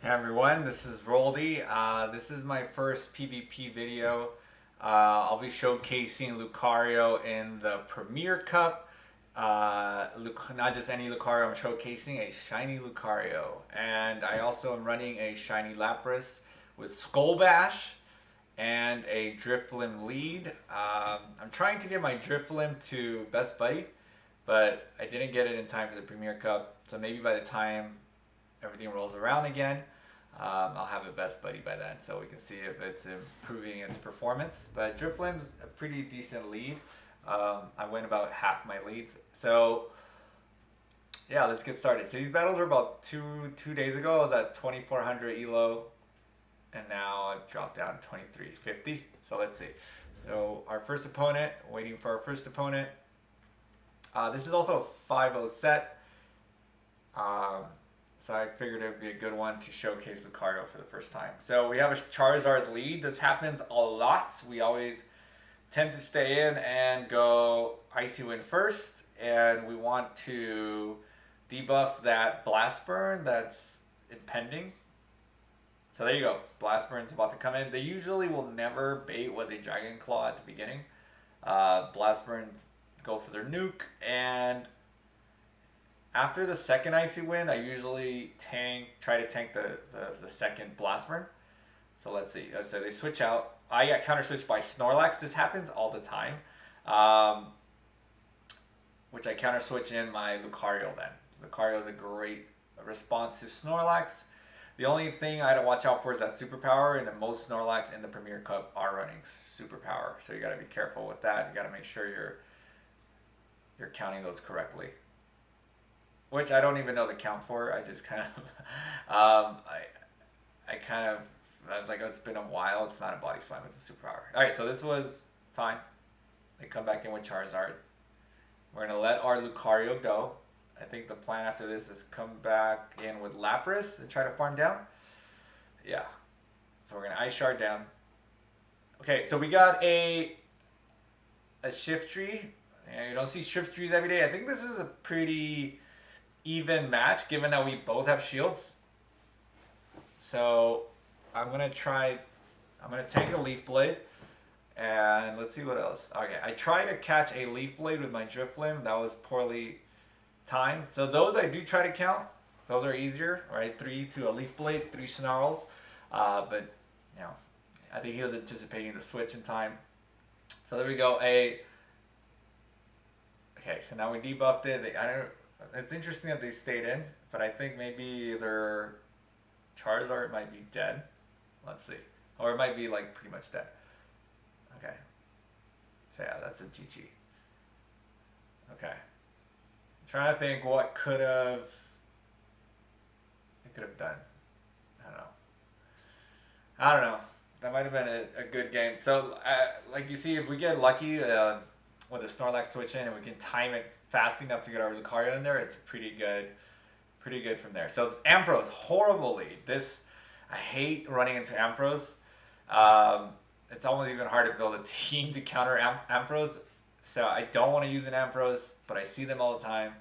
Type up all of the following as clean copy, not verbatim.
Hey everyone, this is Roldy. This is my first PvP video. I'll be showcasing Lucario in the Premier Cup. Not just any Lucario, I'm showcasing a shiny Lucario. And I also am running a shiny Lapras with Skull Bash and a Driflim lead. I'm trying to get my Driflim to Best Buddy, but I didn't get it in time for the Premier Cup. So maybe by the time everything rolls around again, I'll have a Best Buddy by then, so we can see if it's improving its performance. But Driflim's a pretty decent lead. I win about half my leads. So yeah, let's get started. So these battles are about two days ago. I was at 2400 elo, and now I've dropped down to 2350. So let's see. So our first opponent, waiting for our first opponent. This is also a 5-0 set. So I figured it would be a good one to showcase Lucario for the first time. So we have a Charizard lead. This happens a lot. We always tend to stay in and go Icy Wind first. And we want to debuff that Blast Burn that's impending. So there you go. Blast Burn's about to come in. They usually will never bait with a Dragon Claw at the beginning. Blast Burn go for their nuke, and after the second Icy Wind, I usually try to tank the second Blast Burn. So let's see. So they switch out. I got counter switched by Snorlax. This happens all the time. Which I counter switch in my Lucario then. Lucario is a great response to Snorlax. The only thing I had to watch out for is that superpower, and most Snorlax in the Premier Cup are running superpower. So you got to be careful with that. You got to make sure you're counting those correctly. Which I don't even know the count for. I just kind of, I was like, oh, it's been a while. It's not a body slam, it's a superpower. Alright, so this was fine. They come back in with Charizard. We're going to let our Lucario go. I think the plan after this is come back in with Lapras and try to farm down. Yeah. So we're going to Ice Shard down. Okay, so we got a Shift Tree. Yeah, you don't see Shift Trees every day. I think this is a pretty even match, given that we both have shields. So I'm gonna tank a Leaf Blade, and let's see what else. Okay, I tried to catch a Leaf Blade with my Driflim. That was poorly timed. So those I do try to count. Those are easier, right? 3 to a Leaf Blade, 3 Snarls. But you know, I think he was anticipating the switch in time. So there we go. Okay, so now we debuffed it. It's interesting that they stayed in, but I think maybe their Charizard might be dead. Let's see. Or it might be like pretty much dead. Okay. So yeah, that's a GG. Okay. I'm trying to think what it could have done. I don't know. That might have been a good game. So like you see, if we get lucky with a Snorlax switch in and we can time it fast enough to get our Lucario in there, it's pretty good from there. So it's Ampharos, horrible lead. I hate running into Ampharos. It's almost even hard to build a team to counter Ampharos. So I don't want to use an Ampharos, but I see them all the time,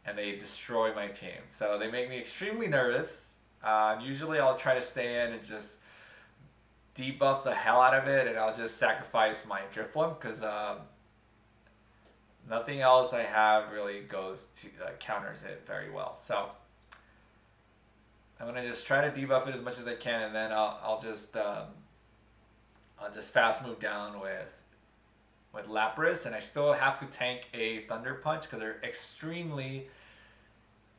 and they destroy my team. So they make me extremely nervous. Usually I'll try to stay in and just debuff the hell out of it, and I'll just sacrifice my Driflim, because nothing else I have really goes to counters it very well. So I'm gonna just try to debuff it as much as I can, and then I'll just fast move down with Lapras, and I still have to tank a Thunder Punch because they're extremely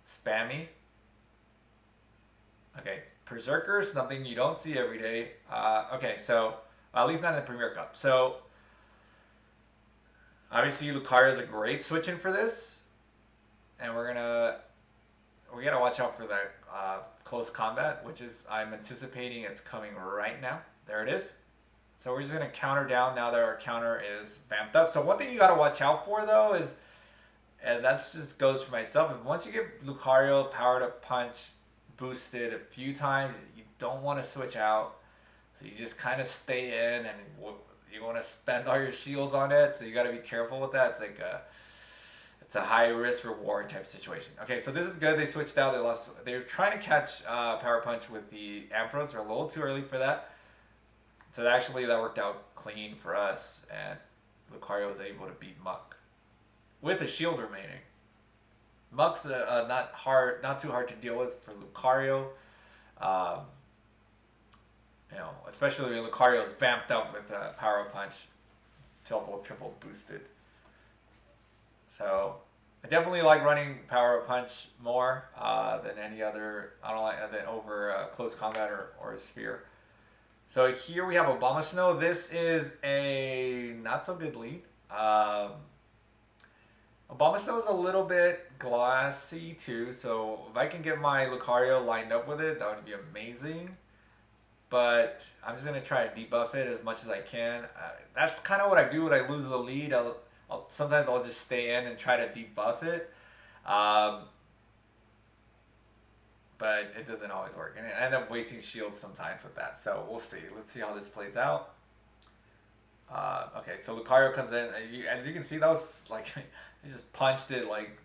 spammy. Okay, Berserker, something you don't see every day. Okay, so at least not in the Premier Cup. So obviously, Lucario is a great switch in for this, and we gotta watch out for that close combat, which is I'm anticipating it's coming right now. There it is. So we're just gonna counter down now that our counter is vamped up. So one thing you gotta watch out for though is, and that just goes for myself, once you get Lucario powered up punch boosted a few times, you don't want to switch out. So you just kind of stay in, and you want to spend all your shields on it, so you got to be careful with that. It's It's a high risk reward type situation. Okay, so this is good. They switched out. They lost. They're trying to catch Power Punch with the Ampharos. They're a little too early for that. So actually, that worked out clean for us, and Lucario was able to beat Muck with a shield remaining. Muck's not too hard to deal with for Lucario. Um, especially when Lucario's vamped up with Power Punch, double, triple boosted. So I definitely like running Power Punch more than any other. I don't like than over close combat or Sphere. So here we have Obama Snow. This is a not so good lead. Obama Snow is a little bit glassy too, so if I can get my Lucario lined up with it, that would be amazing. But I'm just going to try to debuff it as much as I can. That's kind of what I do when I lose the lead. Sometimes I'll just stay in and try to debuff it. But it doesn't always work. And I end up wasting shields sometimes with that. So we'll see. Let's see how this plays out. Okay, so Lucario comes in. As you can see, that was like, he just punched it like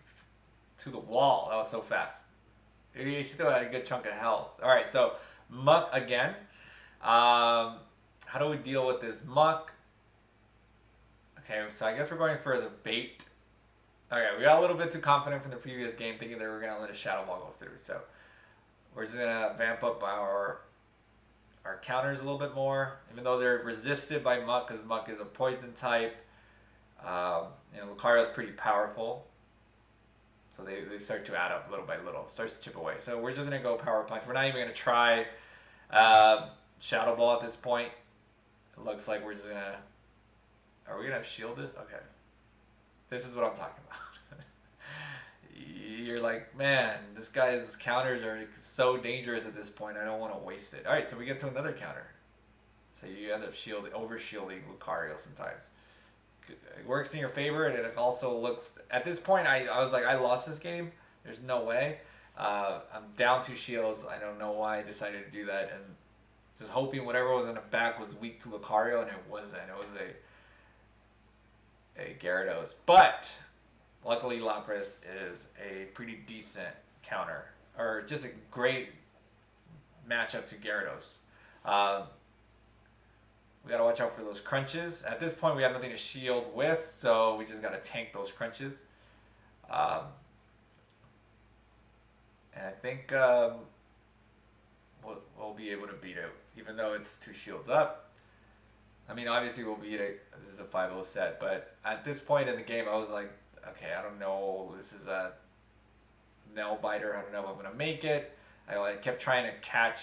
to the wall. That was so fast. He still had a good chunk of health. Alright, so Muck again. How do we deal with this Muck? Okay, so I guess we're going for the bait. Okay, we got a little bit too confident from the previous game, thinking that we were going to let a Shadow Ball go through. So we're just going to vamp up our counters a little bit more, even though they're resisted by Muck, because Muck is a poison type. Lucario is pretty powerful. So they start to add up little by little. Starts to chip away. So we're just going to go Power Punch. We're not even going to try Shadow Ball at this point. It looks like we're just going to... Are we going to have shield this? Okay. This is what I'm talking about. You're like, man, this guy's counters are so dangerous at this point. I don't want to waste it. Alright, so we get to another counter. So you end up over-shielding Lucario sometimes. It works in your favor, and it also looks... At this point, I was like, I lost this game. There's no way. I'm down 2 shields. I don't know why I decided to do that. And just hoping whatever was in the back was weak to Lucario, and it wasn't. It was a Gyarados. But luckily, Lapras is a pretty decent counter. Or just a great matchup to Gyarados. We gotta watch out for those crunches. At this point, we have nothing to shield with, so we just gotta tank those crunches. And I think we'll be able to beat it, even though it's 2 shields up. I mean, obviously we'll beat it. This is a 5-0 set, but at this point in the game, I was like, okay, I don't know. This is a nail biter. I don't know if I'm gonna make it. I kept trying to catch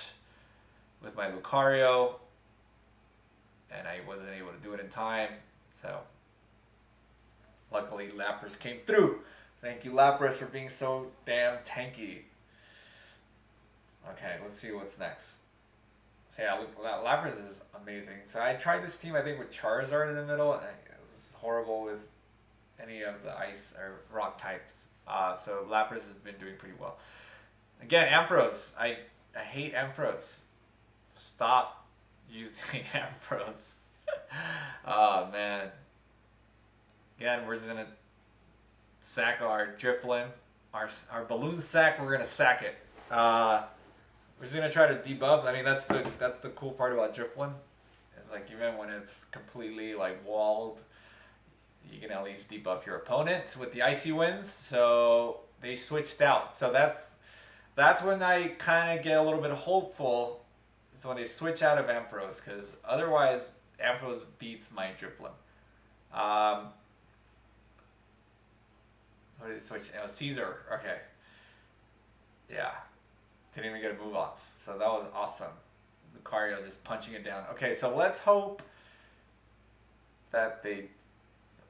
with my Lucario, and I wasn't able to do it in time, so luckily Lapras came through. Thank you, Lapras, for being so damn tanky. Okay, let's see what's next. So yeah, Lapras is amazing. So I tried this team, I think, with Charizard in the middle, and it was horrible with any of the ice or rock types. So Lapras has been doing pretty well. Again, Ampharos. I hate Ampharos. Stop using Ampharos. Oh man. Again, we're just gonna sack our Drifloon. Our balloon sack, we're gonna sack it. We're just gonna try to debuff. I mean, that's the cool part about Drifloon. It's like even when it's completely like walled, you can at least debuff your opponent with the icy winds. So they switched out. So that's when I kind of get a little bit hopeful. So when they switch out of Ampharos, because otherwise Ampharos beats my Drifloon. What did they switch? Oh, Caesar. Okay. Yeah. Didn't even get a move off. So that was awesome. Lucario just punching it down. Okay, so let's hope that they...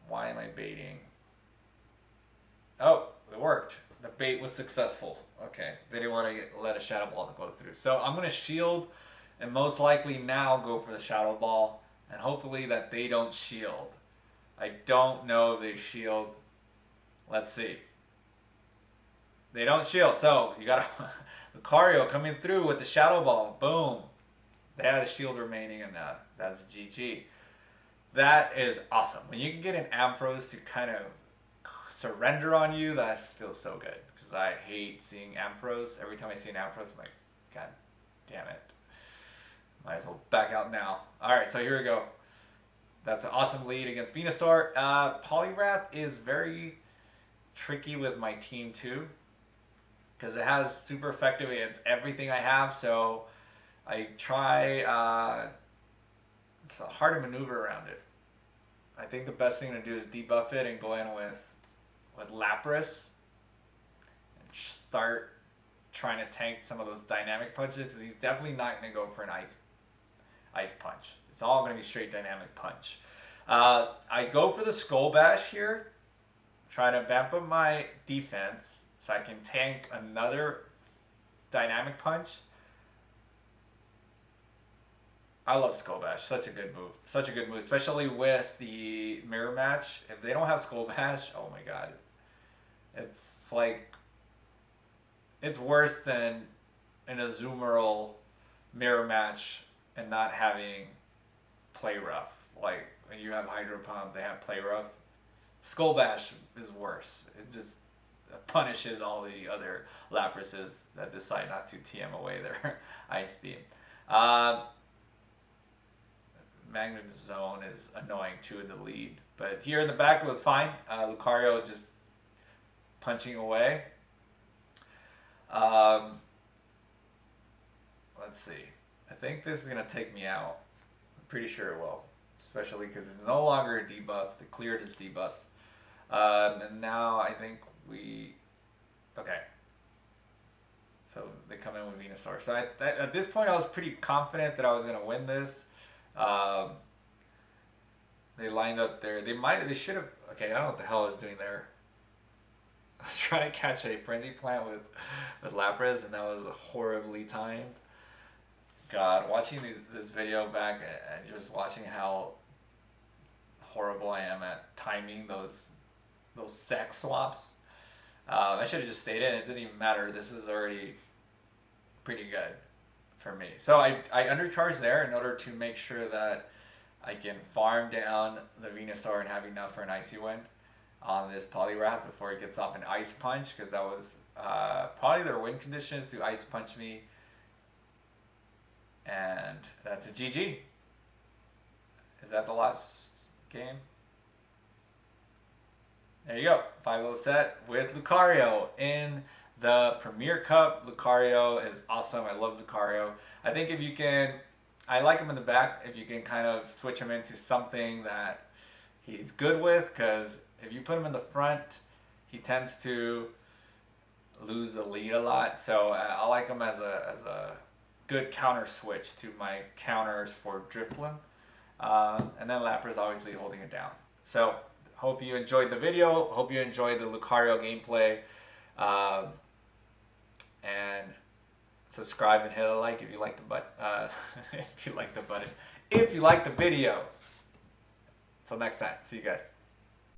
Why am I baiting? Oh, it worked. The bait was successful. Okay, they didn't want to let a Shadow Ball go through. So I'm going to shield and most likely now go for the Shadow Ball. And hopefully that they don't shield. I don't know if they shield. Let's see. They don't shield. So you got Lucario coming through with the Shadow Ball. Boom. They had a shield remaining, and that's GG. That is awesome. When you can get an Ampharos to kind of surrender on you. That feels so good because I hate seeing Ampharos. Every time I see an Ampharos, I'm like, God damn it. Might as well back out now. Alright, so here we go. That's an awesome lead against Venusaur. Poliwrath is very tricky with my team too, because it has super effective against everything I have, so I try, it's hard to maneuver around it. I think the best thing to do is debuff it and go in with Lapras and start trying to tank some of those dynamic punches. He's definitely not going to go for an ice punch. It's all going to be straight dynamic punch. I go for the Skull Bash here, trying to vamp up my defense so I can tank another dynamic punch. I love Skull Bash. Such a good move. Such a good move, especially with the mirror match. If they don't have Skull Bash, oh my god. It's like, it's worse than an Azumarill mirror match and not having Play Rough. Like, when you have Hydro Pump, they have Play Rough. Skull Bash is worse. It just punishes all the other Laprases that decide not to TM away their Ice Beam. Magnet Zone is annoying too in the lead. But here in the back it was fine. Lucario just punching away. Let's see. I think this is going to take me out. I'm pretty sure it will. Especially because it's no longer a debuff. They cleared its debuffs. And now I think we... Okay. So they come in with Venusaur. So at this point I was pretty confident that I was going to win this. They lined up there. They should have... Okay, I don't know what the hell I was doing there. I was trying to catch a Frenzy Plant with Lapras, and that was horribly timed. God, watching this video back and just watching how horrible I am at timing those sack swaps. I should have just stayed in. It didn't even matter. This is already pretty good for me. So I undercharged there in order to make sure that I can farm down the Venusaur and have enough for an Icy Wind on this Poliwrath before it gets off an Ice Punch, because that was probably their win conditions to Ice Punch me. And that's a GG. Is that the last game? There you go. 5-0 set with Lucario in the Premier Cup. Lucario is awesome. I love Lucario. I think if you can, I like him in the back, if you can kind of switch him into something that he's good with, because if you put him in the front, he tends to lose the lead a lot. So I like him as a good counter switch to my counters for Drifblim. And then Lapras obviously holding it down. So hope you enjoyed the video. Hope you enjoyed the Lucario gameplay. And subscribe and hit a like if you like the if you like the button. If you like the video. Until next time. See you guys.